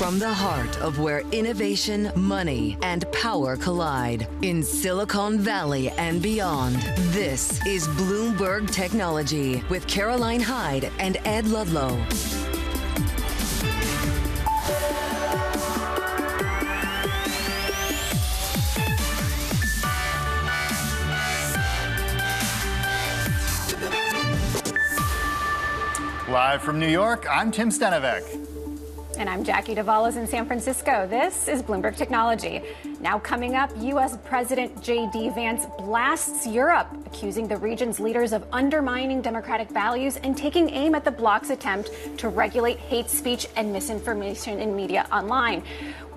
From the heart of where innovation, money, and power collide in Silicon Valley and beyond, this is Bloomberg Technology with Caroline Hyde and Ed Ludlow. Live from New York, I'm Tim Stenovec. And I'm Jackie Davalos in San Francisco. This is Bloomberg Technology. Now coming up, U.S. President JD Vance blasts Europe, accusing the region's leaders of undermining democratic values and taking aim at the bloc's attempt to regulate hate speech and misinformation in media online.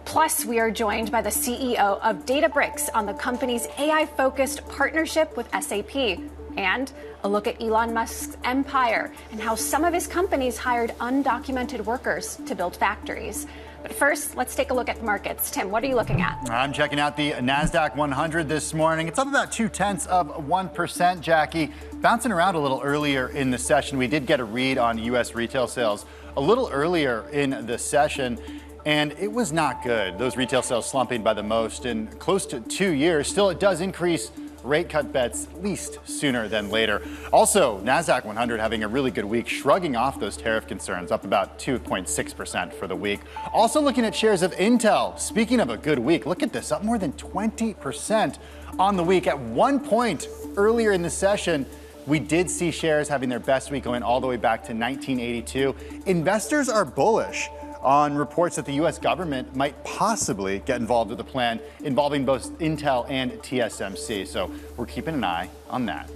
Plus, we are joined by the CEO of Databricks on the company's AI-focused partnership with SAP. And a look at Elon Musk's empire and how some of his companies hired undocumented workers to build factories. But first, let's take a look at the markets. Tim, what are you looking at? I'm checking out the NASDAQ 100 this morning. It's up about 0.2%, Jackie. Bouncing around a little earlier in the session. We did get a read on U.S. retail sales a little earlier in the session, and it was not good. Those retail sales slumping by the most in close to 2 years. Still, it does increase rate cut bets at least sooner than later. Also, NASDAQ 100 having a really good week, shrugging off those tariff concerns, up about 2.6% for the week. Also looking at shares of Intel. Speaking of a good week, look at this, up more than 20% on the week. At one point earlier in the session, we did see shares having their best week going all the way back to 1982. Investors are bullish on reports that the U.S. government might possibly get involved with a plan involving both Intel and TSMC. So we're keeping an eye on that.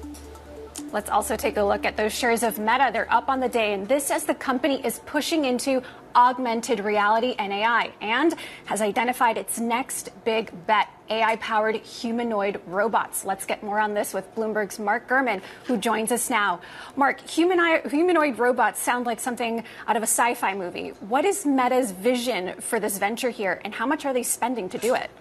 Let's also take a look at those shares of Meta. They're up on the day, and this as the company is pushing into augmented reality and AI, and has identified its next big bet, AI-powered humanoid robots. Let's get more on this with Bloomberg's Mark Gurman, who joins us now. Mark, humanoid robots sound like something out of a sci-fi movie. What is Meta's vision for this venture here, and how much are they spending to do it?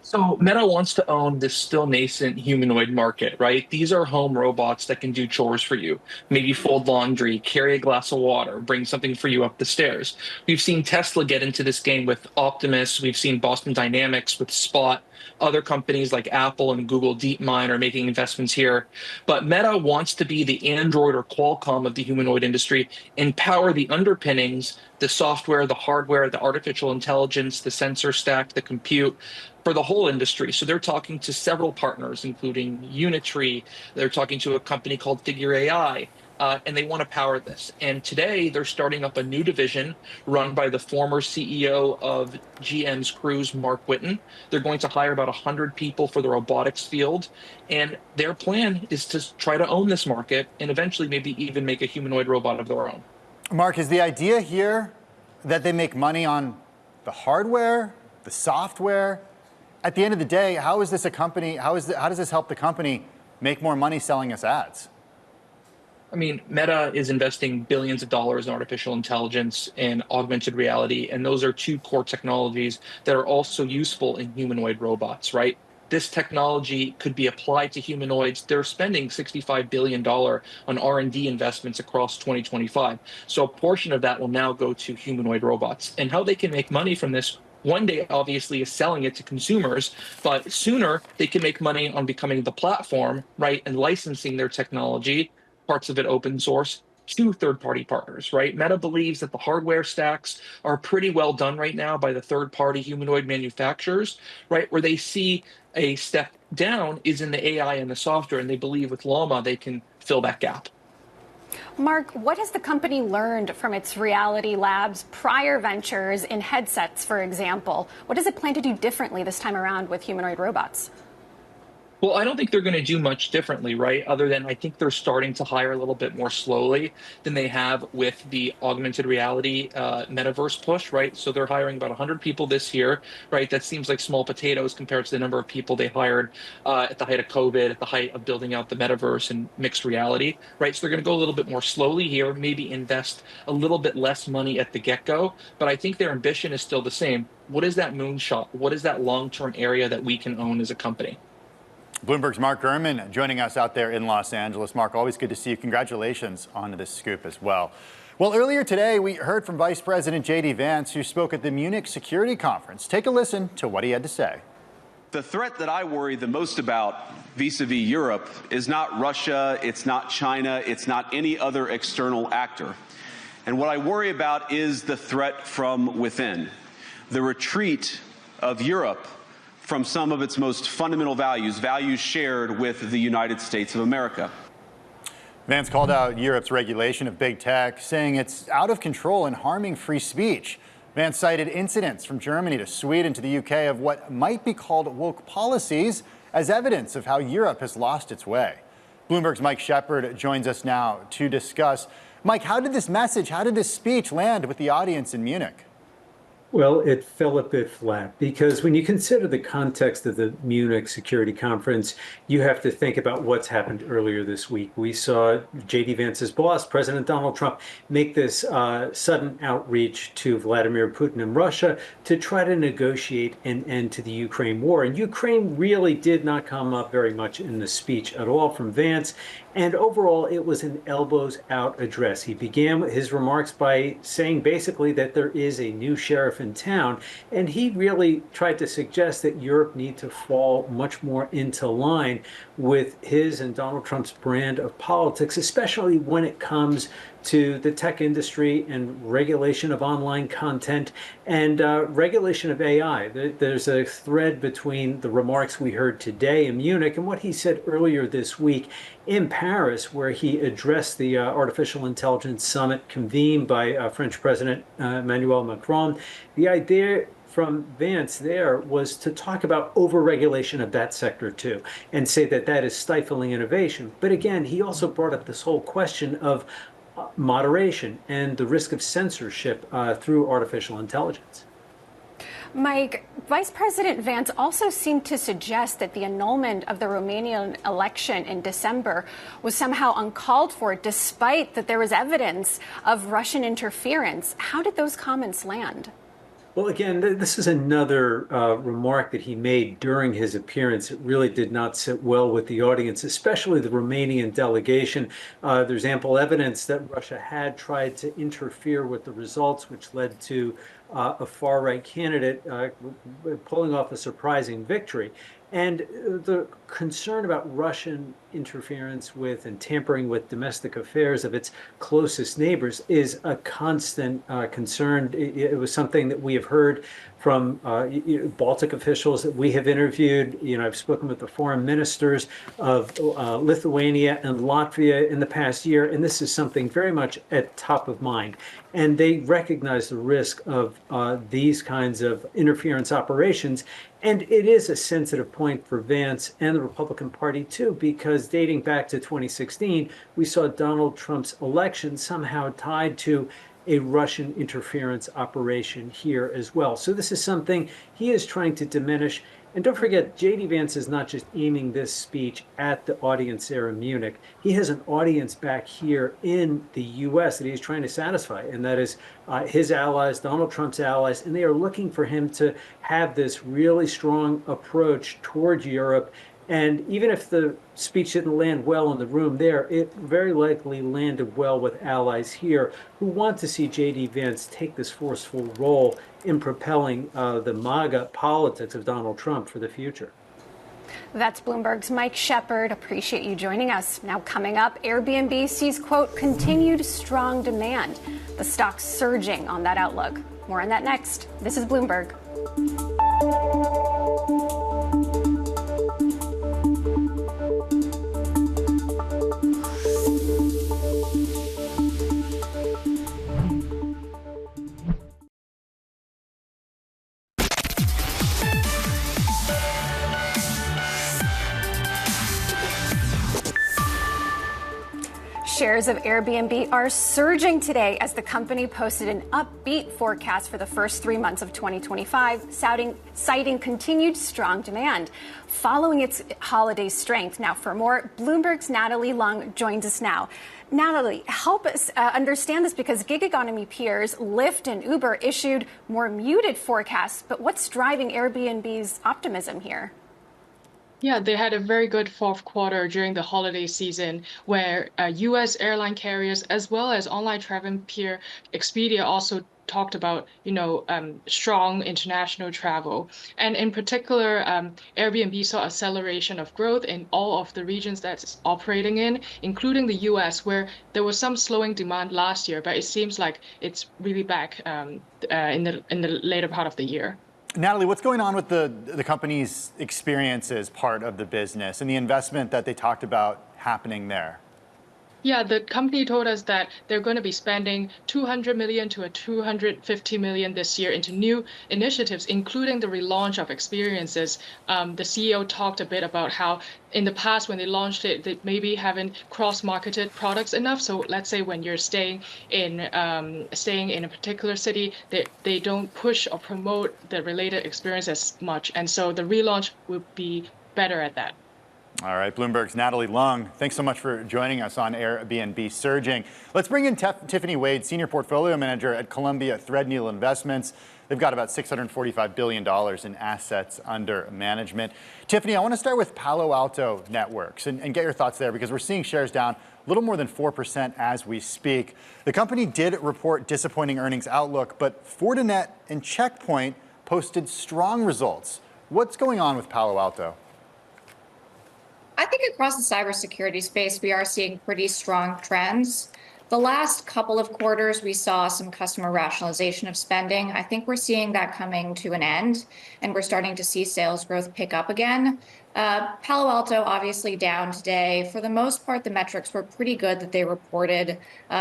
So Meta wants to own this still nascent humanoid market, right? These are home robots that can do chores for you, maybe fold laundry, carry a glass of water, bring something for you up the stairs. We've seen Tesla get into this game with Optimus. We've seen Boston Dynamics with Spot. Other companies like Apple and Google DeepMind are making investments here. But Meta wants to be the Android or Qualcomm of the humanoid industry and power the underpinnings, the software, the hardware, the artificial intelligence, the sensor stack, the compute for the whole industry. So they're talking to several partners, including Unitree. They're talking to a company called Figure AI. And they want to power this. And today they're starting up a new division run by the former CEO of GM's Cruise, Mark Whitten. They're going to hire about 100 people for the robotics field. And their plan is to try to own this market and eventually maybe even make a humanoid robot of their own. Mark, is the idea here that they make money on the hardware, the software? At the end of the day, how is this a company? How does this help the company make more money selling us ads? I mean, Meta is investing billions of dollars in artificial intelligence and augmented reality, and those are two core technologies that are also useful in humanoid robots, right? This technology could be applied to humanoids. They're spending $65 billion on R&D investments across 2025. So a portion of that will now go to humanoid robots. And how they can make money from this one day, obviously, is selling it to consumers, but sooner they can make money on becoming the platform, right, and licensing their technology, parts of it open source, to third-party partners, right? Meta believes that the hardware stacks are pretty well done right now by the third-party humanoid manufacturers, right? Where they see a step down is in the AI and the software, and they believe with Llama they can fill that gap. Mark, what has the company learned from its Reality Labs prior ventures in headsets, for example? What does it plan to do differently this time around with humanoid robots? Well, I don't think they're going to do much differently, right? Other than I think they're starting to hire a little bit more slowly than they have with the augmented reality metaverse push, right? So they're hiring about 100 people this year, right? That seems like small potatoes compared to the number of people they hired at the height of COVID, at the height of building out the metaverse and mixed reality, right? So they're going to go a little bit more slowly here, maybe invest a little bit less money at the get-go. But I think their ambition is still the same. What is that moonshot? What is that long-term area that we can own as a company? Bloomberg's Mark Gurman joining us out there in Los Angeles. Mark, always good to see you. Congratulations on this scoop as well. Well, earlier today, we heard from Vice President JD Vance, who spoke at the Munich Security Conference. Take a listen to what he had to say. The threat that I worry the most about vis-a-vis Europe is not Russia, it's not China, it's not any other external actor. And what I worry about is the threat from within, the retreat of Europe from some of its most fundamental values, values shared with the United States of America. Vance called out Europe's regulation of big tech, saying it's out of control and harming free speech. Vance cited incidents from Germany to Sweden to the UK of what might be called woke policies as evidence of how Europe has lost its way. Bloomberg's Mike Shepard joins us now to discuss. Mike, how did this speech land with the audience in Munich? Well, it fell a bit flat because when you consider the context of the Munich Security Conference, you have to think about what's happened earlier this week. We saw JD Vance's boss, President Donald Trump, make this sudden outreach to Vladimir Putin in Russia to try to negotiate an end to the Ukraine war. And Ukraine really did not come up very much in the speech at all from Vance. And overall, it was an elbows-out address. He began his remarks by saying basically that there is a new sheriff in town, and he really tried to suggest that Europe need to fall much more into line with his and Donald Trump's brand of politics, especially when it comes to the tech industry and regulation of online content and regulation of AI. There's a thread between the remarks we heard today in Munich and what he said earlier this week in Paris, where he addressed the Artificial Intelligence Summit convened by French President Emmanuel Macron. The idea from Vance there was to talk about overregulation of that sector too, and say that that is stifling innovation. But again, he also brought up this whole question of moderation and the risk of censorship through artificial intelligence. Mike, Vice President Vance also seemed to suggest that the annulment of the Romanian election in December was somehow uncalled for, despite that there was evidence of Russian interference. How did those comments land? Well, again, this is another remark that he made during his appearance. It really did not sit well with the audience, especially the Romanian delegation. There's ample evidence that Russia had tried to interfere with the results, which led to a far-right candidate pulling off a surprising victory. And the concern about Russian interference with and tampering with domestic affairs of its closest neighbors is a constant concern. It was something that we have heard from Baltic officials that we have interviewed. I've spoken with the foreign ministers of Lithuania and Latvia in the past year, and this is something very much at top of mind. And they recognize the risk of these kinds of interference operations. And it is a sensitive point for Vance and the Republican Party, too, because dating back to 2016, we saw Donald Trump's election somehow tied to a Russian interference operation here as well. So this is something he is trying to diminish. And don't forget, JD Vance is not just aiming this speech at the audience there in Munich. He has an audience back here in the U.S. that he's trying to satisfy, and that is his allies, Donald Trump's allies, and they are looking for him to have this really strong approach toward Europe. And even if the speech didn't land well in the room there, it very likely landed well with allies here who want to see JD Vance take this forceful role in propelling the MAGA politics of Donald Trump for the future. That's Bloomberg's Mike Shepard. Appreciate you joining us. Now coming up, Airbnb sees, quote, continued strong demand. The stock's surging on that outlook. More on that next. This is Bloomberg. Shares of Airbnb are surging today as the company posted an upbeat forecast for the first 3 months of 2025, citing continued strong demand following its holiday strength. Now, for more, Bloomberg's Natalie Long joins us now. Natalie, help us understand this, because gig economy peers Lyft and Uber issued more muted forecasts. But what's driving Airbnb's optimism here? Yeah, they had a very good fourth quarter during the holiday season where U.S. airline carriers as well as online travel peer Expedia also talked about, strong international travel. And in particular, Airbnb saw acceleration of growth in all of the regions that it's operating in, including the U.S., where there was some slowing demand last year, but it seems like it's really back in the later part of the year. Natalie, what's going on with the company's experiences part of the business and the investment that they talked about happening there? Yeah, the company told us that they're going to be spending $200 million to $250 million this year into new initiatives, including the relaunch of experiences. The CEO talked a bit about how in the past, when they launched it, they maybe haven't cross-marketed products enough. So let's say when you're staying in a particular city, they don't push or promote the related experience as much. And so the relaunch will be better at that. All right, Bloomberg's Natalie Long, thanks so much for joining us on Airbnb Surging. Let's bring in Tiffany Wade, Senior Portfolio Manager at Columbia Threadneedle Investments. They've got about $645 billion in assets under management. Tiffany, I want to start with Palo Alto Networks and get your thoughts there because we're seeing shares down a little more than 4% as we speak. The company did report disappointing earnings outlook, but Fortinet and Check Point posted strong results. What's going on with Palo Alto? I think across the cybersecurity space, we are seeing pretty strong trends. The last couple of quarters, we saw some customer rationalization of spending. I think we're seeing that coming to an end, and we're starting to see sales growth pick up again. Palo Alto obviously down today. For the most part, the metrics were pretty good that they reported.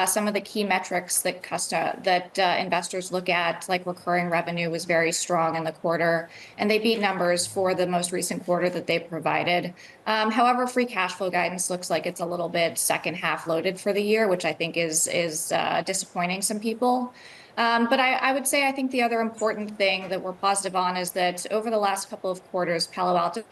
Some of the key metrics that investors look at, like recurring revenue, was very strong in the quarter, and they beat numbers for the most recent quarter that they provided. However, free cash flow guidance looks like it's a little bit second half loaded for the year, which I think is disappointing some people. But I would say I think the other important thing that we're positive on is that over the last couple of quarters, Palo Alto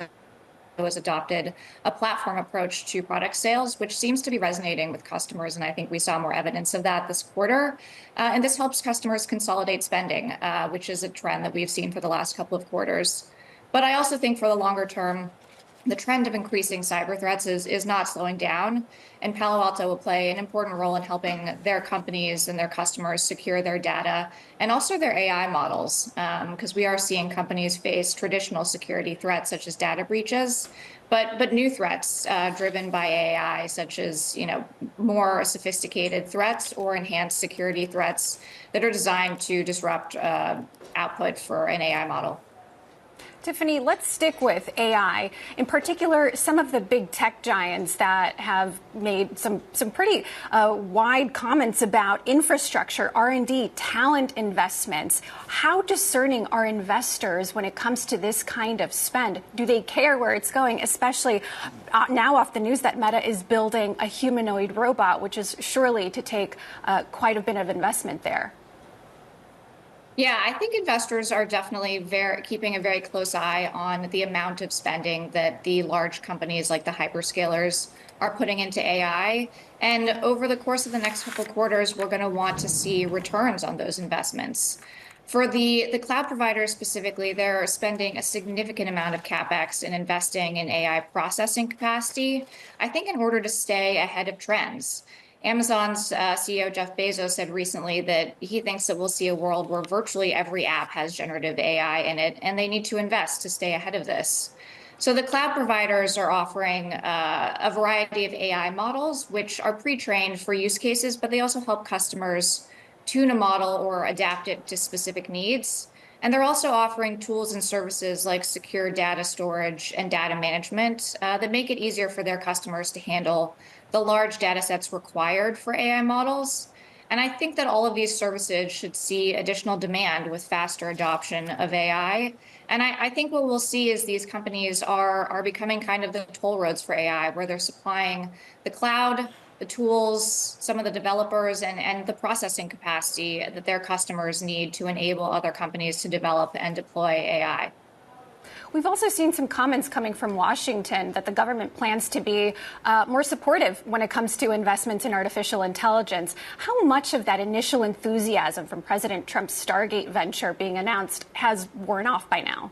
has adopted a platform approach to product sales, which seems to be resonating with customers. And I think we saw more evidence of that this quarter. And this helps customers consolidate spending, which is a trend that we've seen for the last couple of quarters. But I also think for the longer term, the trend of increasing cyber threats is not slowing down, and Palo Alto will play an important role in helping their companies and their customers secure their data and also their AI models, because we are seeing companies face traditional security threats such as data breaches, but new threats driven by AI, such as more sophisticated threats or enhanced security threats that are designed to disrupt output for an AI model. Tiffany, let's stick with AI. In particular, some of the big tech giants that have made some pretty wide comments about infrastructure, R&D, talent investments. How discerning are investors when it comes to this kind of spend? Do they care where it's going, especially now off the news that Meta is building a humanoid robot, which is surely to take quite a bit of investment there? Yeah, I think investors are definitely keeping a very close eye on the amount of spending that the large companies like the hyperscalers are putting into AI. And over the course of the next couple of quarters, we're going to want to see returns on those investments. For the cloud providers specifically, they're spending a significant amount of CapEx in investing in AI processing capacity, I think in order to stay ahead of trends. Amazon's CEO Jeff Bezos said recently that he thinks that we'll see a world where virtually every app has generative AI in it, and they need to invest to stay ahead of this. So the cloud providers are offering a variety of AI models, which are pre-trained for use cases, but they also help customers tune a model or adapt it to specific needs. And they're also offering tools and services like secure data storage and data management that make it easier for their customers to handle the large data sets required for AI models. And I think that all of these services should see additional demand with faster adoption of AI. And I think what we'll see is these companies are becoming kind of the toll roads for AI, where they're supplying the cloud, the tools, some of the developers, and the processing capacity that their customers need to enable other companies to develop and deploy AI. We've also seen some comments coming from Washington that the government plans to be more supportive when it comes to investments in artificial intelligence. How much of that initial enthusiasm from President Trump's Stargate venture being announced has worn off by now?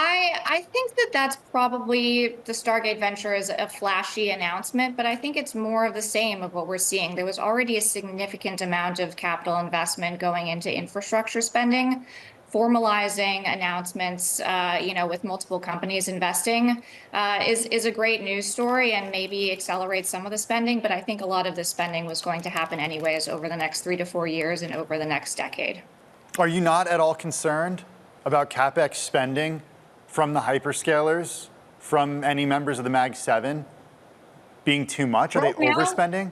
I think that that's probably the Stargate venture is a flashy announcement, but I think it's more of the same of what we're seeing. There was already a significant amount of capital investment going into infrastructure spending. Formalizing announcements, with multiple companies investing is a great news story and maybe accelerates some of the spending. But I think a lot of the spending was going to happen anyways over the next 3 to 4 years and over the next decade. Are you not at all concerned about CapEx spending from the hyperscalers, from any members of the Mag 7 being too much? Are they overspending?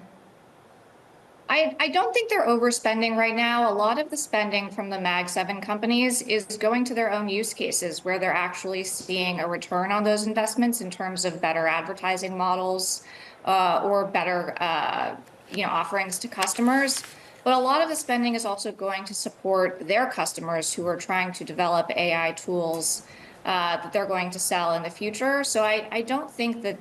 I don't think they're overspending right now. A lot of the spending from the Mag 7 companies is going to their own use cases where they're actually seeing a return on those investments in terms of better advertising models or better offerings to customers. But a lot of the spending is also going to support their customers who are trying to develop AI tools that they're going to sell in the future. So I don't think that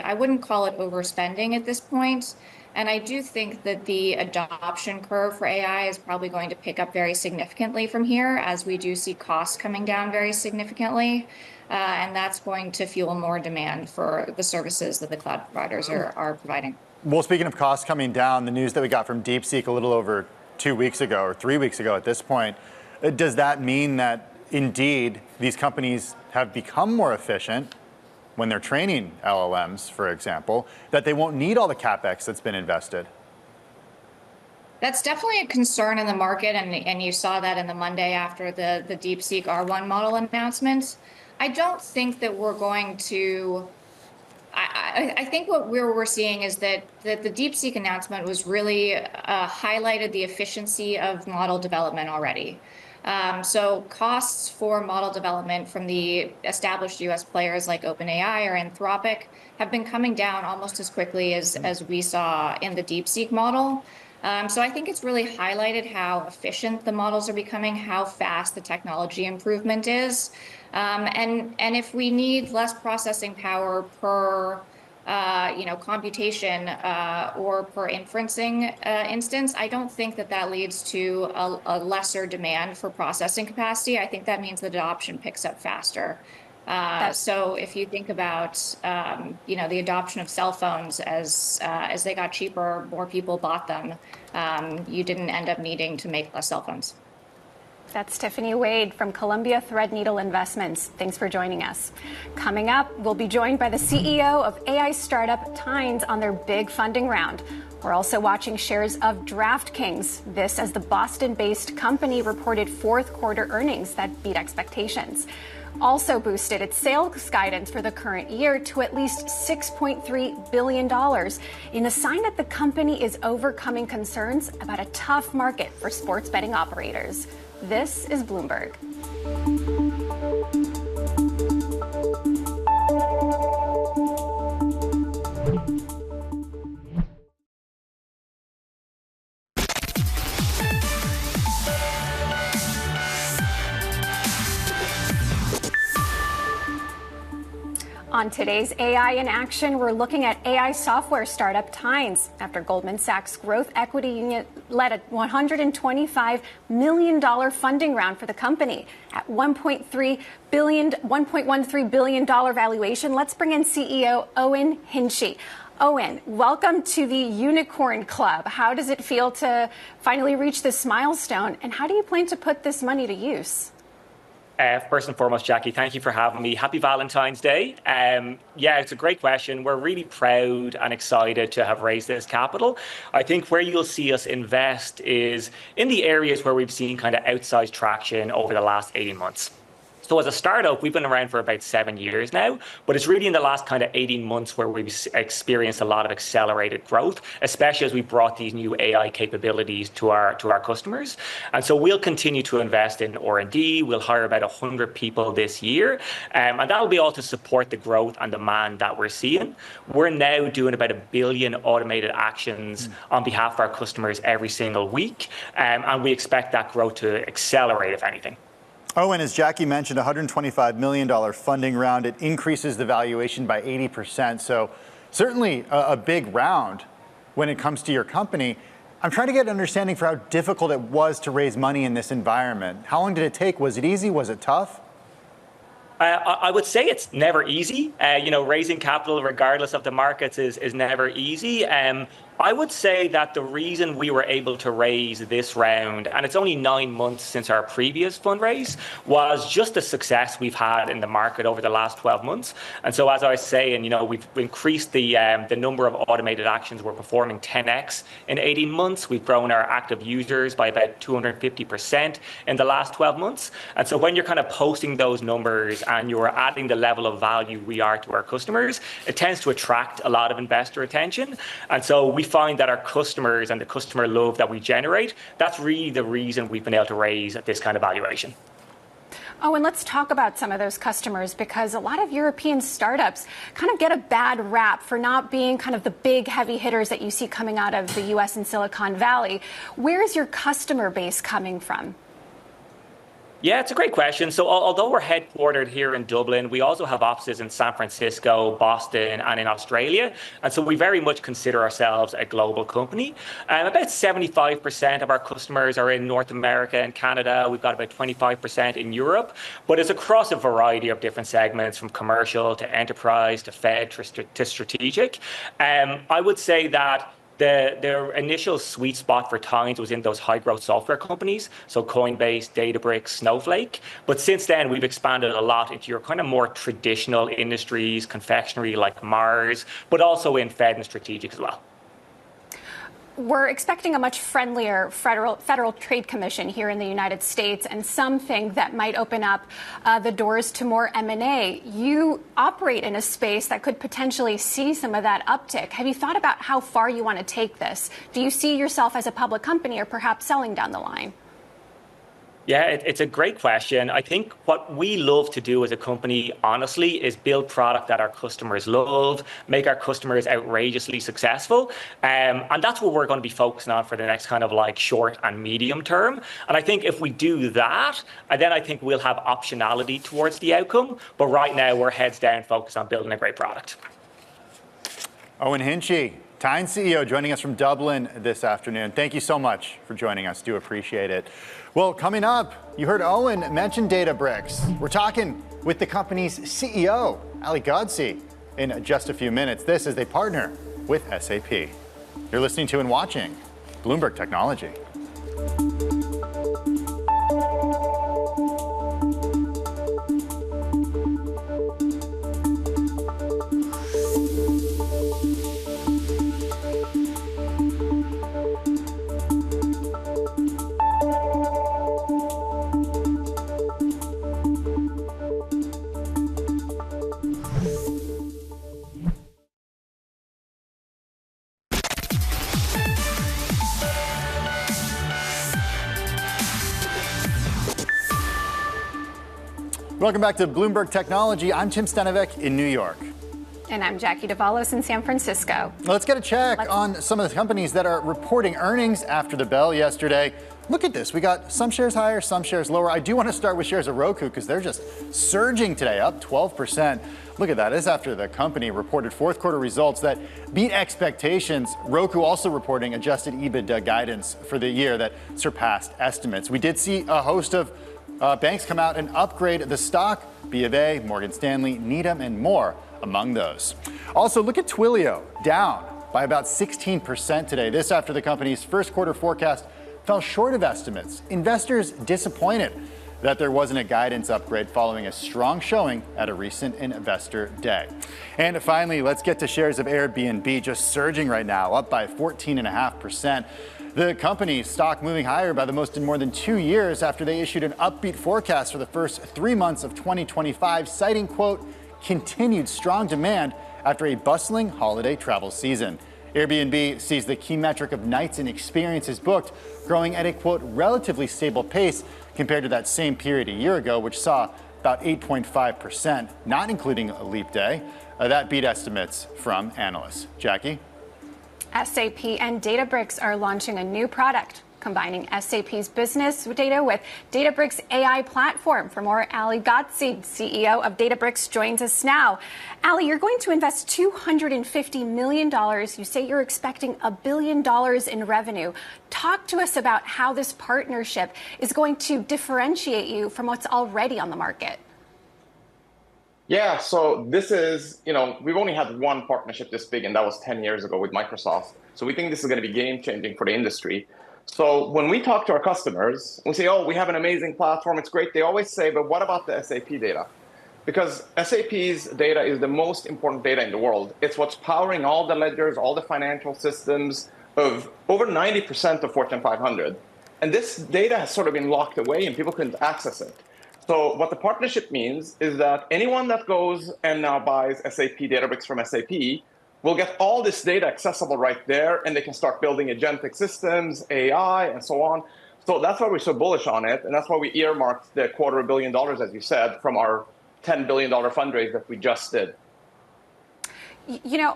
I wouldn't call it overspending at this point. And I do think that the adoption curve for AI is probably going to pick up very significantly from here as we do see costs coming down very significantly. And that's going to fuel more demand for the services that the cloud providers are providing. Well, speaking of costs coming down, the news that we got from DeepSeek a little over 2 weeks ago or 3 weeks ago at this point, does that mean that indeed these companies have become more efficient when they're training LLMs, for example, that they won't need all the CapEx that's been invested? That's definitely a concern in the market, and you saw that in the Monday after the DeepSeek R1 model announcement. I don't think that we're going to... I think what we're seeing is that the DeepSeek announcement was really highlighted the efficiency of model development already. So costs for model development from the established US players like OpenAI or Anthropic have been coming down almost as quickly as we saw in the DeepSeek model. So I think it's really highlighted how efficient the models are becoming, how fast the technology improvement is. And if we need less processing power per computation or per inferencing instance, I don't think that leads to a lesser demand for processing capacity. I think that means the adoption picks up faster. So if you think about, the adoption of cell phones as they got cheaper, more people bought them. You didn't end up needing to make less cell phones. That's Tiffany Wade from Columbia Threadneedle Investments. Thanks for joining us. Coming up, we'll be joined by the CEO of AI startup Tynes on their big funding round. We're also watching shares of DraftKings. This as the Boston-based company reported fourth quarter earnings that beat expectations. Also boosted its sales guidance for the current year to at least $6.3 billion in a sign that the company is overcoming concerns about a tough market for sports betting operators. This is Bloomberg. On today's AI in Action, we're looking at AI software startup Tynes after Goldman Sachs Growth Equity Unit led a $125 million funding round for the company at $1.13 billion valuation. Let's bring in CEO Eoin Hinchy. Eoin, welcome to the Unicorn Club. How does it feel to finally reach this milestone, and how do you plan to put this money to use? First and foremost, Jackie, thank you for having me. Happy Valentine's Day. It's a great question. We're really proud and excited to have raised this capital. I think where you'll see us invest is in the areas where we've seen kind of outsized traction over the last 18 months. So as a startup, we've been around for about 7 years now, but it's really in the last kind of 18 months where we've experienced a lot of accelerated growth, especially as we brought these new AI capabilities to our customers. And so we'll continue to invest in R&D. We'll hire about 100 people this year, and that will be all to support the growth and demand that we're seeing. We're now doing about 1 billion automated actions on behalf of our customers every single week, and we expect that growth to accelerate, if anything. Eoin, as Jackie mentioned, $125 million funding round. It increases the valuation by 80%. So certainly a big round when it comes to your company. I'm trying to get an understanding for how difficult it was to raise money in this environment. How long did it take? Was it easy? Was it tough? I would say it's never easy. Raising capital regardless of the markets is never easy. I would say that the reason we were able to raise this round, and it's only 9 months since our previous fundraise, was just the success we've had in the market over the last 12 months. And so, as I was saying, we've increased the number of automated actions we're performing 10x in 18 months. We've grown our active users by about 250% in the last 12 months. And so when you're kind of posting those numbers and you're adding the level of value we are to our customers, it tends to attract a lot of investor attention. And so we find that our customers and the customer love that we generate, that's really the reason we've been able to raise at this kind of valuation. Oh, and let's talk about some of those customers, because a lot of European startups kind of get a bad rap for not being kind of the big heavy hitters that you see coming out of the US and Silicon Valley. Where is your customer base coming from? Yeah, it's a great question. So although we're headquartered here in Dublin, we also have offices in San Francisco, Boston, and in Australia. And so we very much consider ourselves a global company. About 75% of our customers are in North America and Canada. We've got about 25% in Europe, but it's across a variety of different segments, from commercial to enterprise to Fed to strategic. I would say that their initial sweet spot for Tynes was in those high-growth software companies, so Coinbase, Databricks, Snowflake. But since then, we've expanded a lot into your kind of more traditional industries, confectionery like Mars, but also in Fed and strategic as well. We're expecting a much friendlier federal trade commission here in the United States, and something that might open up the doors to more M&A. You operate in a space that could potentially see some of that uptick. Have you thought about how far you want to take this? Do you see yourself as a public company or perhaps selling down the line? Yeah, it's a great question. I think what we love to do as a company, honestly, is build product that our customers love, make our customers outrageously successful. And that's what we're going to be focusing on for the next kind of like short and medium term. And I think if we do that, then I think we'll have optionality towards the outcome. But right now, we're heads down focused on building a great product. Eoin Hinchy, Tynes CEO, joining us from Dublin this afternoon. Thank you so much for joining us. Do appreciate it. Well, coming up, you heard Eoin mention Databricks. We're talking with the company's CEO, Ali Ghodsi, in just a few minutes. This is they partner with SAP. You're listening to and watching Bloomberg Technology. Welcome back to Bloomberg Technology. I'm Tim Stenovec in New York. And I'm Jackie Davalos in San Francisco. Let's get a check on some of the companies that are reporting earnings after the bell yesterday. Look at this. We got some shares higher, some shares lower. I do want to start with shares of Roku because they're just surging today, up 12%. Look at that. This is after the company reported fourth quarter results that beat expectations. Roku also reporting adjusted EBITDA guidance for the year that surpassed estimates. We did see a host of banks come out and upgrade the stock, B of A, Morgan Stanley, Needham, and more among those. Also, look at Twilio, down by about 16% today. This after the company's first quarter forecast fell short of estimates. Investors disappointed that there wasn't a guidance upgrade following a strong showing at a recent investor day. And finally, let's get to shares of Airbnb, just surging right now, up by 14.5%. The company's stock moving higher by the most in more than 2 years after they issued an upbeat forecast for the first 3 months of 2025, citing, quote, continued strong demand after a bustling holiday travel season. Airbnb sees the key metric of nights and experiences booked growing at a, quote, relatively stable pace compared to that same period a year ago, which saw about 8.5%, not including a leap day. That beat estimates from analysts. Jackie? SAP and Databricks are launching a new product, combining SAP's business data with Databricks' AI platform. For more, Ali Ghodsi, CEO of Databricks, joins us now. Ali, you're going to invest $250 million. You say you're expecting $1 billion in revenue. Talk to us about how this partnership is going to differentiate you from what's already on the market. Yeah, so this is, we've only had one partnership this big, and that was 10 years ago with Microsoft. So we think this is going to be game changing for the industry. So when we talk to our customers, we say, oh, we have an amazing platform. It's great. They always say, but what about the SAP data? Because SAP's data is the most important data in the world. It's what's powering all the ledgers, all the financial systems of over 90% of Fortune 500. And this data has sort of been locked away and people couldn't access it. So what the partnership means is that anyone that goes and now buys SAP Databricks from SAP will get all this data accessible right there, and they can start building agentic systems, AI, and so on. So that's why we're so bullish on it, and that's why we earmarked the $250 million, as you said, from our $10 billion fundraise that we just did.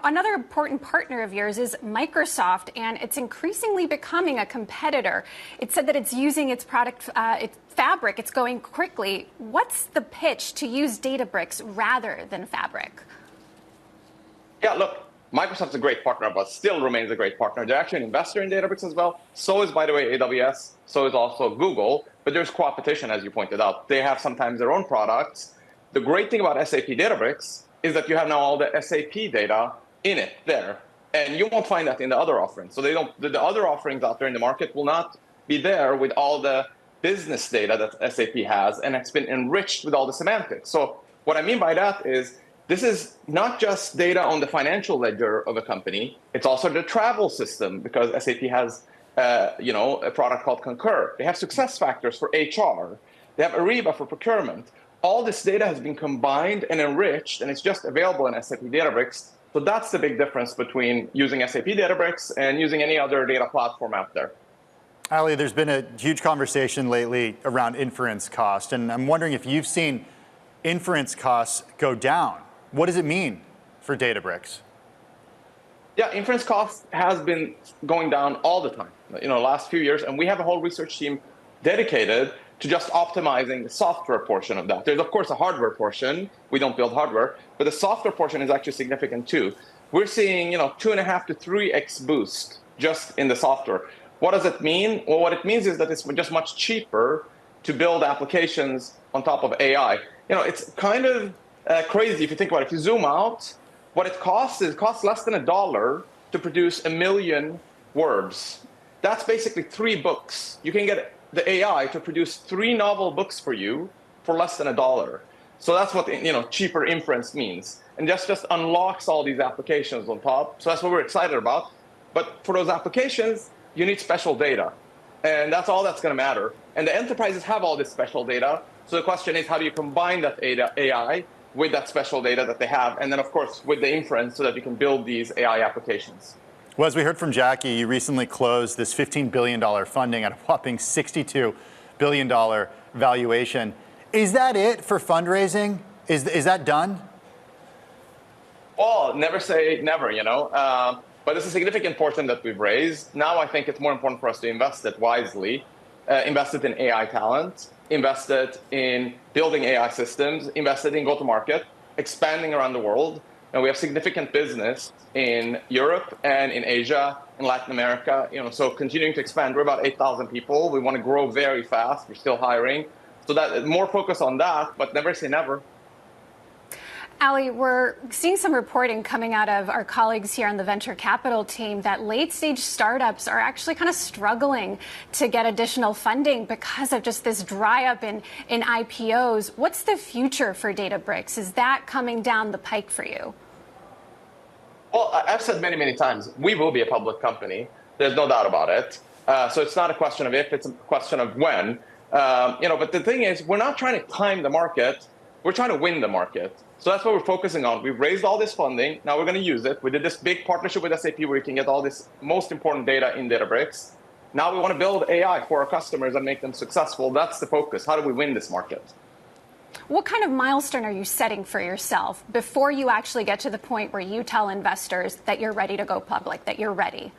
Another important partner of yours is Microsoft, and it's increasingly becoming a competitor. It said that it's using its product, its Fabric. It's going quickly. What's the pitch to use Databricks rather than Fabric? Yeah, look, Microsoft's a great partner, but still remains a great partner. They're actually an investor in Databricks as well. So is, by the way, AWS. So is also Google. But there's competition, as you pointed out. They have sometimes their own products. The great thing about SAP Databricks is that you have now all the SAP data in it there. And you won't find that in the other offerings. So the other offerings out there in the market will not be there with all the business data that SAP has, and it's been enriched with all the semantics. So what I mean by that is this is not just data on the financial ledger of a company, it's also the travel system, because SAP has a product called Concur. They have success factors for HR. They have Ariba for procurement. All this data has been combined and enriched, and it's just available in SAP Databricks. So that's the big difference between using SAP Databricks and using any other data platform out there. Ali, there's been a huge conversation lately around inference cost, and I'm wondering if you've seen inference costs go down. What does it mean for Databricks? Yeah, inference cost has been going down all the time, last few years, and we have a whole research team dedicated to just optimizing the software portion of that. There's, of course, a hardware portion. We don't build hardware, but the software portion is actually significant too. We're seeing, 2.5 to 3x boost just in the software. What does it mean? Well, what it means is that it's just much cheaper to build applications on top of AI. It's kind of crazy if you think about it. If you zoom out, what it costs less than $1 to produce 1 million words. That's basically 3 books. You can get the AI to produce 3 novel books for you for less than $1. So that's what cheaper inference means, and just unlocks all these applications on top. So that's what we're excited about. But for those applications, you need special data, and that's all that's going to matter. And the enterprises have all this special data. So the question is, how do you combine that AI with that special data that they have, and then of course with the inference, so that you can build these AI applications? Well, as we heard from Jackie, you recently closed this $15 billion funding at a whopping $62 billion valuation. Is that it for fundraising? Is that done? Well, never say never, but it's a significant portion that we've raised. Now I think it's more important for us to invest it wisely, invest it in AI talent, invest it in building AI systems, invest it in go-to-market, expanding around the world. And we have significant business in Europe and in Asia, in Latin America, so continuing to expand. We're about 8,000 people. We want to grow very fast. We're still hiring. So that more focus on that, but never say never. Ali, we're seeing some reporting coming out of our colleagues here on the venture capital team that late-stage startups are actually kind of struggling to get additional funding because of just this dry up in IPOs. What's the future for Databricks? Is that coming down the pike for you? Well, I've said many, many times, we will be a public company. There's no doubt about it. So it's not a question of if, it's a question of when. But the thing is, we're not trying to time the market. We're trying to win the market. So that's what we're focusing on. We've raised all this funding. Now we're going to use it. We did this big partnership with SAP where you can get all this most important data in Databricks. Now we want to build AI for our customers and make them successful. That's the focus. How do we win this market? What kind of milestone are you setting for yourself before you actually get to the point where you tell investors that you're ready to go public, that you're ready?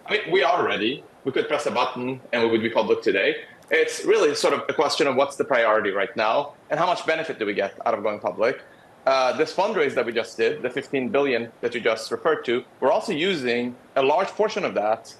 I mean, we are ready. We could press a button and we would be public today. It's really sort of a question of what's the priority right now and how much benefit do we get out of going public. This fundraise that we just did, the $15 billion that you just referred to, we're also using a large portion of that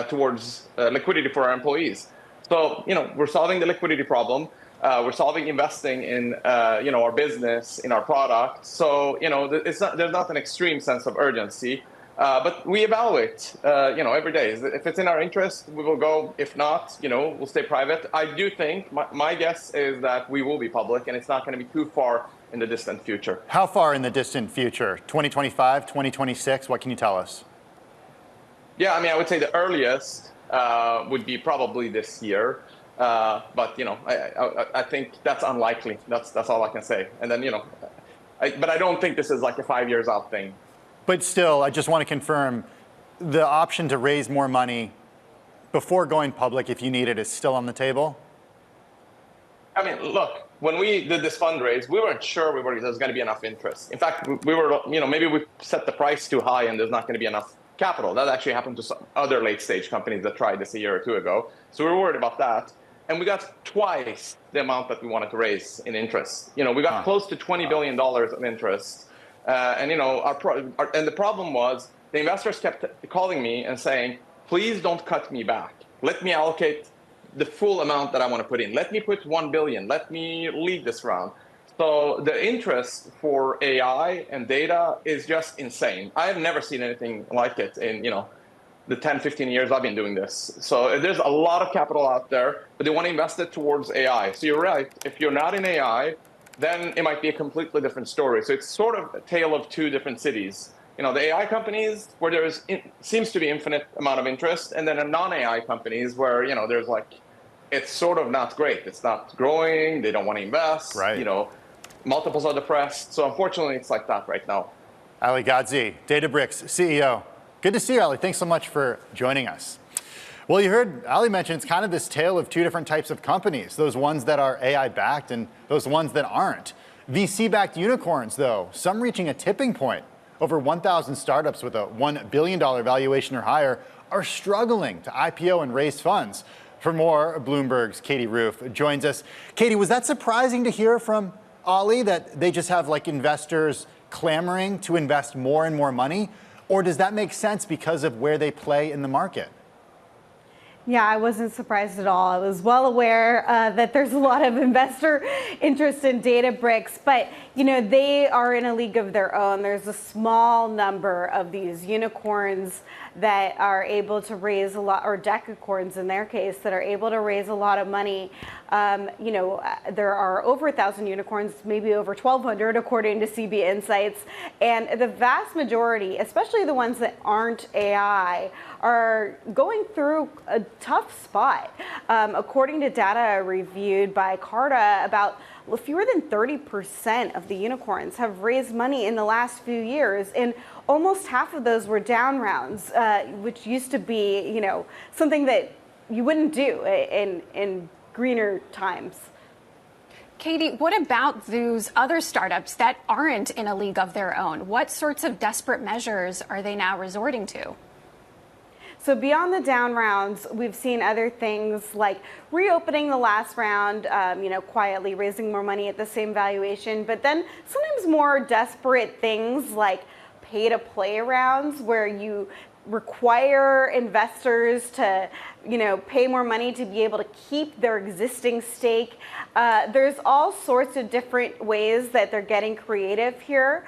towards liquidity for our employees. So, we're solving the liquidity problem. We're solving investing in, our business, in our product. So, there's not an extreme sense of urgency. But we evaluate, every day. If it's in our interest, we will go. If not, we'll stay private. I do think my guess is that we will be public, and it's not going to be too far in the distant future. How far in the distant future? 2025, 2026? What can you tell us? Yeah, I would say the earliest would be probably this year. But, I think that's unlikely. That's all I can say. And then, but I don't think this is like a 5 years out thing. But still, I just want to confirm the option to raise more money before going public, if you need it, is still on the table? Look, when we did this fundraise, we weren't sure there's going to be enough interest. In fact, we were, maybe we set the price too high and there's not going to be enough capital. That actually happened to some other late stage companies that tried this a year or two ago. So we were worried about that. And we got twice the amount that we wanted to raise in interest. We got close to $20 billion of interest. And the problem was the investors kept calling me and saying, please don't cut me back. Let me allocate the full amount that I want to put in. Let me put 1 billion. Let me lead this round. So the interest for AI and data is just insane. I have never seen anything like it in, the 10, 15 years I've been doing this. So there's a lot of capital out there, but they want to invest it towards AI. So you're right. If you're not in AI, then it might be a completely different story. So it's sort of a tale of two different cities. The AI companies where seems to be infinite amount of interest, and then non-AI companies where, there's it's sort of not great. It's not growing. They don't want to invest. Right. Multiples are depressed. So unfortunately, it's like that right now. Ali Ghodsi, Databricks CEO. Good to see you, Ali. Thanks so much for joining us. Well, you heard Ali mention it's kind of this tale of two different types of companies, those ones that are AI-backed and those ones that aren't. VC-backed unicorns, though, some reaching a tipping point. Over 1,000 startups with a $1 billion valuation or higher are struggling to IPO and raise funds. For more, Bloomberg's Katie Roof joins us. Katie, was that surprising to hear from Ali that they just have investors clamoring to invest more and more money? Or does that make sense because of where they play in the market? Yeah, I wasn't surprised at all. I was well aware that there's a lot of investor interest in Databricks, but they are in a league of their own. There's a small number of these unicorns that are able to raise a lot, or decacorns in their case, that are able to raise a lot of money. There are over 1,000 unicorns, maybe over 1,200 according to CB Insights, and the vast majority, especially the ones that aren't AI, are going through a tough spot. According to data reviewed by Carta, about fewer than 30% of the unicorns have raised money in the last few years, and almost half of those were down rounds, which used to be, something that you wouldn't do in greener times. Katie, what about those other startups that aren't in a league of their own? What sorts of desperate measures are they now resorting to? So beyond the down rounds, we've seen other things like reopening the last round, quietly raising more money at the same valuation, but then sometimes more desperate things like pay-to-play rounds where you require investors to, pay more money to be able to keep their existing stake. There's all sorts of different ways that they're getting creative here.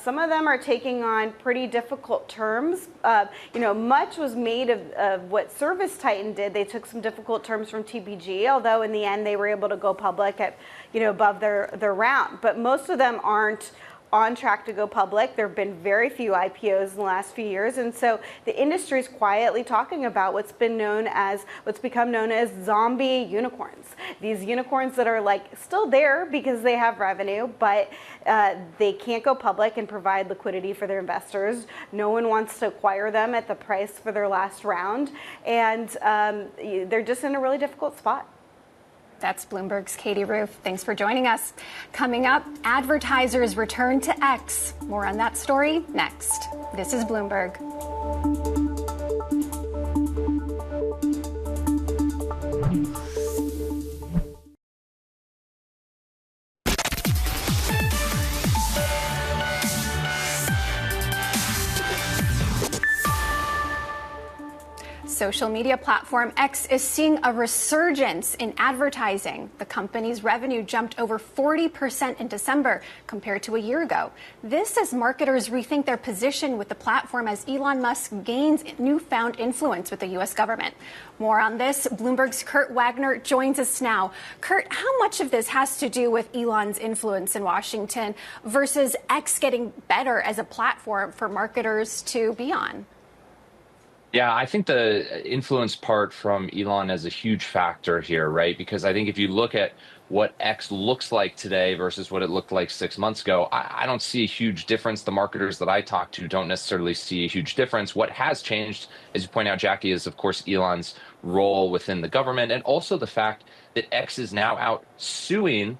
Some of them are taking on pretty difficult terms. Much was made of what Service Titan did. They took some difficult terms from TPG, although in the end they were able to go public at, above their round. But most of them aren't on track to go public. There have been very few IPOs in the last few years, and so the industry is quietly talking about what's become known as zombie unicorns. These unicorns that are still there because they have revenue, but they can't go public and provide liquidity for their investors. No one wants to acquire them at the price for their last round, and they're just in a really difficult spot. That's Bloomberg's Katie Roof. Thanks for joining us. Coming up, advertisers return to X. More on that story next. This is Bloomberg. Social media platform X is seeing a resurgence in advertising. The company's revenue jumped over 40% in December compared to a year ago. This as marketers rethink their position with the platform as Elon Musk gains newfound influence with the U.S. government. More on this, Bloomberg's Kurt Wagner joins us now. Kurt, how much of this has to do with Elon's influence in Washington versus X getting better as a platform for marketers to be on? Yeah, I think the influence part from Elon is a huge factor here, right? Because I think if you look at what X looks like today versus what it looked like 6 months ago, I don't see a huge difference. The marketers that I talk to don't necessarily see a huge difference. What has changed, as you point out, Jackie, is of course Elon's role within the government, and also the fact that X is now out suing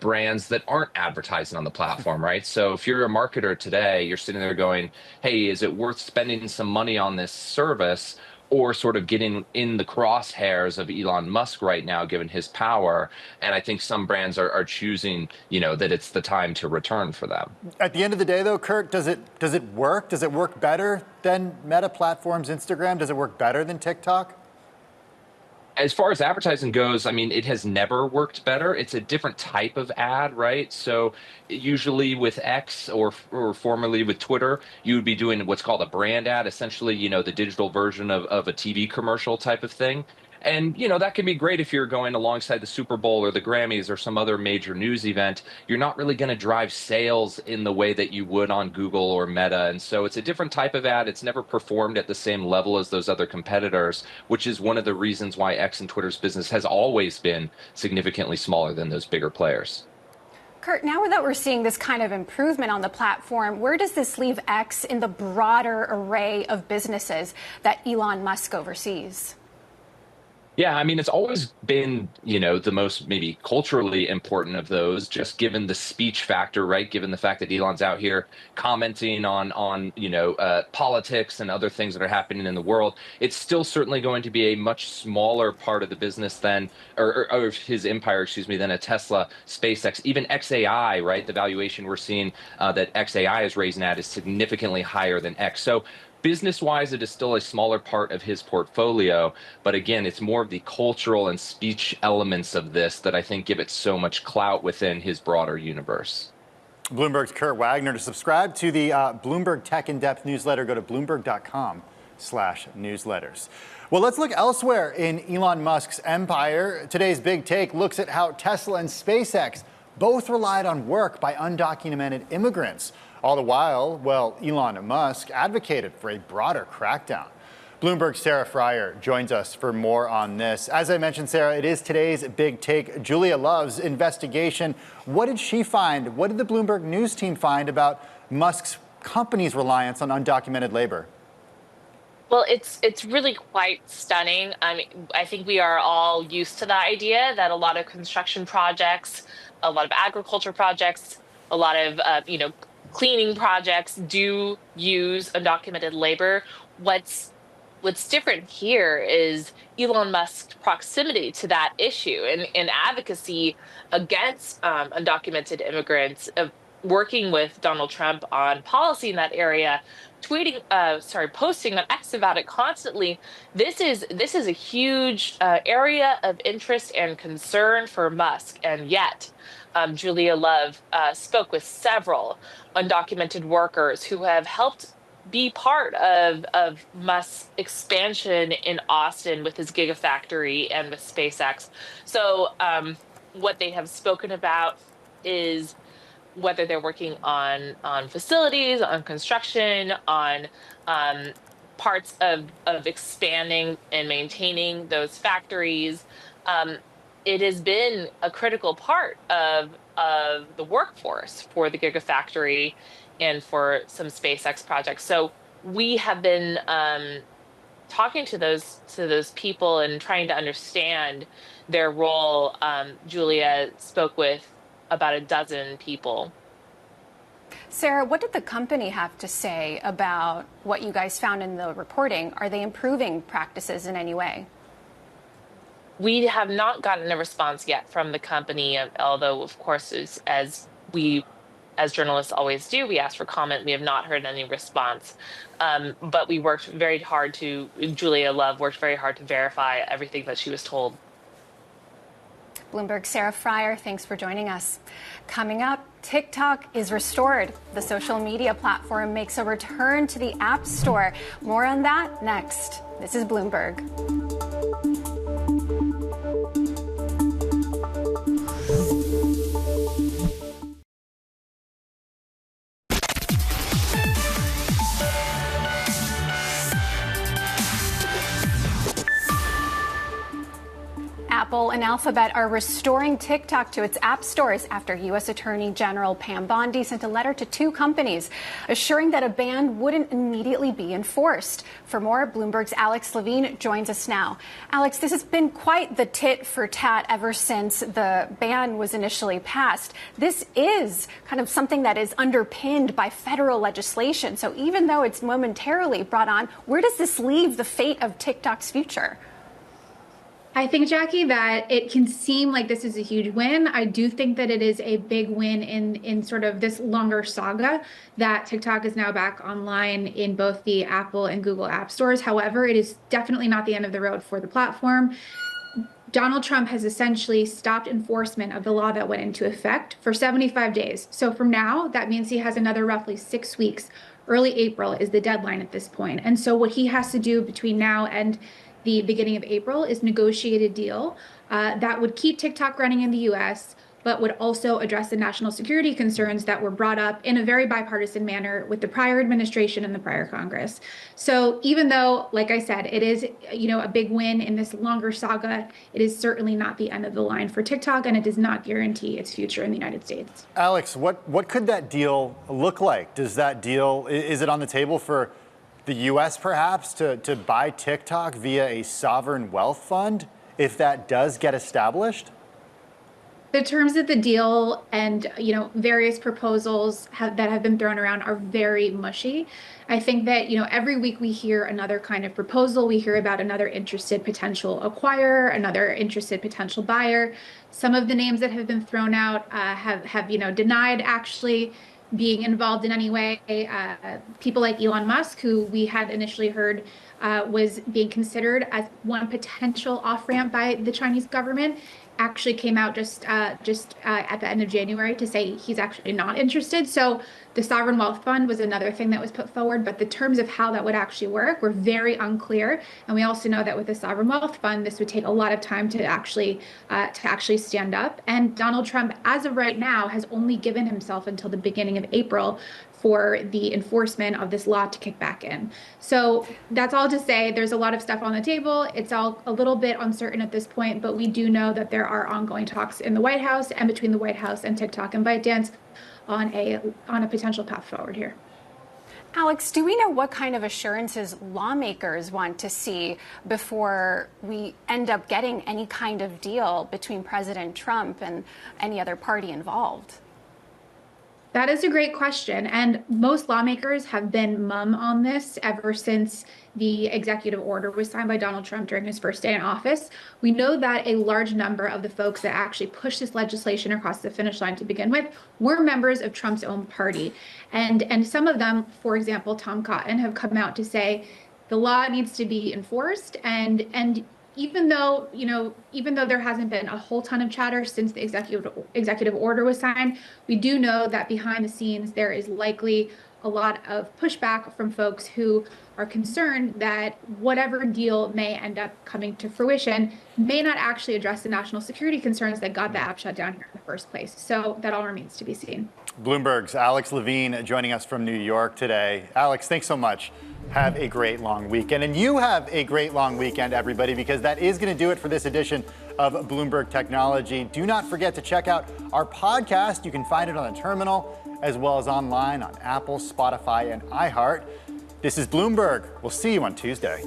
brands that aren't advertising on the platform, right? So if you're a marketer today, you're sitting there going, hey, is it worth spending some money on this service, or sort of getting in the crosshairs of Elon Musk right now, given his power? And I think some brands are choosing, that it's the time to return for them. At the end of the day, though, Kurt, does it work? Does it work better than Meta Platforms, Instagram? Does it work better than TikTok? As far as advertising goes, I mean, it has never worked better. It's a different type of ad, right? So usually with X or formerly with Twitter, you would be doing what's called a brand ad, essentially, the digital version of a TV commercial type of thing. And, that can be great if you're going alongside the Super Bowl or the Grammys or some other major news event. You're not really going to drive sales in the way that you would on Google or Meta. And so it's a different type of ad. It's never performed at the same level as those other competitors, which is one of the reasons why X and Twitter's business has always been significantly smaller than those bigger players. Kurt, now that we're seeing this kind of improvement on the platform, where does this leave X in the broader array of businesses that Elon Musk oversees? Yeah, I mean, it's always been, the most maybe culturally important of those, just given the speech factor, right? Given the fact that Elon's out here commenting on politics and other things that are happening in the world. It's still certainly going to be a much smaller part of the business than, or his empire, than a Tesla, SpaceX, even XAI, right? The valuation we're seeing that XAI is raising at is significantly higher than X. So business-wise, it is still a smaller part of his portfolio, but again, it's more of the cultural and speech elements of this that I think give it so much clout within his broader universe. Bloomberg's Kurt Wagner. To subscribe to the Bloomberg Tech In-Depth newsletter, go to bloomberg.com/newsletters. Well, let's look elsewhere in Elon Musk's empire. Today's Big Take looks at how Tesla and SpaceX both relied on work by undocumented immigrants. All the while, Elon Musk advocated for a broader crackdown. Bloomberg's Sarah Fryer joins us for more on this. As I mentioned, Sarah, it is today's Big Take. Julia Love's investigation. What did she find? What did the Bloomberg News team find about Musk's company's reliance on undocumented labor? Well, it's really quite stunning. I mean, I think we are all used to the idea that a lot of construction projects, a lot of agriculture projects, a lot of cleaning projects do use undocumented labor. What's different here is Elon Musk's proximity to that issue and advocacy against undocumented immigrants, working with Donald Trump on policy in that area, posting on X about it constantly. This is a huge area of interest and concern for Musk, and yet Julia Love spoke with several undocumented workers who have helped be part of Musk's expansion in Austin with his Gigafactory and with SpaceX. So what they have spoken about is whether they're working on facilities, on construction, on parts of expanding and maintaining those factories. It has been a critical part of the workforce for the Gigafactory and for some SpaceX projects. So we have been talking to those people and trying to understand their role. Julia spoke with about a dozen people. Sarah, what did the company have to say about what you guys found in the reporting? Are they improving practices in any way? We have not gotten a response yet from the company, although, of course, as we as journalists always do, we asked for comment. We have not heard any response. But we worked very hard Julia Love worked very hard to verify everything that she was told. Bloomberg's Sarah Fryer, thanks for joining us. Coming up, TikTok is restored. The social media platform makes a return to the App Store. More on that next. This is Bloomberg. Apple and Alphabet are restoring TikTok to its app stores after U.S. Attorney General Pam Bondi sent a letter to two companies assuring that a ban wouldn't immediately be enforced. For more, Bloomberg's Alex Levine joins us now. Alex, this has been quite the tit for tat ever since the ban was initially passed. This is kind of something that is underpinned by federal legislation. So even though it's momentarily brought on, where does this leave the fate of TikTok's future? I think, Jackie, that it can seem like this is a huge win. I do think that it is a big win in sort of this longer saga that TikTok is now back online in both the Apple and Google app stores. However, it is definitely not the end of the road for the platform. Donald Trump has essentially stopped enforcement of the law that went into effect for 75 days. So from now, that means he has another roughly 6 weeks. Early April is the deadline at this point. And so what he has to do between now and the beginning of April is negotiate a deal that would keep TikTok running in the U.S., but would also address the national security concerns that were brought up in a very bipartisan manner with the prior administration and the prior Congress. So even though, like I said, it is, a big win in this longer saga, it is certainly not the end of the line for TikTok, and it does not guarantee its future in the United States. Alex, what could that deal look like? Is it on the table for the U.S. perhaps to buy TikTok via a sovereign wealth fund if that does get established? The terms of the deal and various proposals that have been thrown around are very mushy. I think that every week we hear another kind of proposal. We hear about another interested potential acquirer, another interested potential buyer. Some of the names that have been thrown out have denied actually being involved in any way. People like Elon Musk, who we had initially heard was being considered as one potential off-ramp by the Chinese government, actually came out just at the end of January to say he's actually not interested. So the sovereign wealth fund was another thing that was put forward, but the terms of how that would actually work were very unclear. And we also know that with the sovereign wealth fund, this would take a lot of time to actually stand up. And Donald Trump, as of right now, has only given himself until the beginning of April for the enforcement of this law to kick back in. So that's all to say there's a lot of stuff on the table. It's all a little bit uncertain at this point, but we do know that there are ongoing talks in the White House and between the White House and TikTok and ByteDance on a potential path forward here. Alex, do we know what kind of assurances lawmakers want to see before we end up getting any kind of deal between President Trump and any other party involved? That is a great question. And most lawmakers have been mum on this ever since the executive order was signed by Donald Trump during his first day in office. We know that a large number of the folks that actually pushed this legislation across the finish line to begin with were members of Trump's own party. And some of them, for example, Tom Cotton, have come out to say the law needs to be enforced. And even though there hasn't been a whole ton of chatter since the executive order was signed, we do know that behind the scenes there is likely a lot of pushback from folks who are concerned that whatever deal may end up coming to fruition may not actually address the national security concerns that got the app shut down here in the first place. So that all remains to be seen. Bloomberg's Alex Levine joining us from New York today. Alex, thanks so much. Have a great long weekend. And you have a great long weekend, everybody, because that is going to do it for this edition of Bloomberg Technology. Do not forget to check out our podcast. You can find it on the terminal as well as online on Apple, Spotify, and iHeart. This is Bloomberg. We'll see you on Tuesday.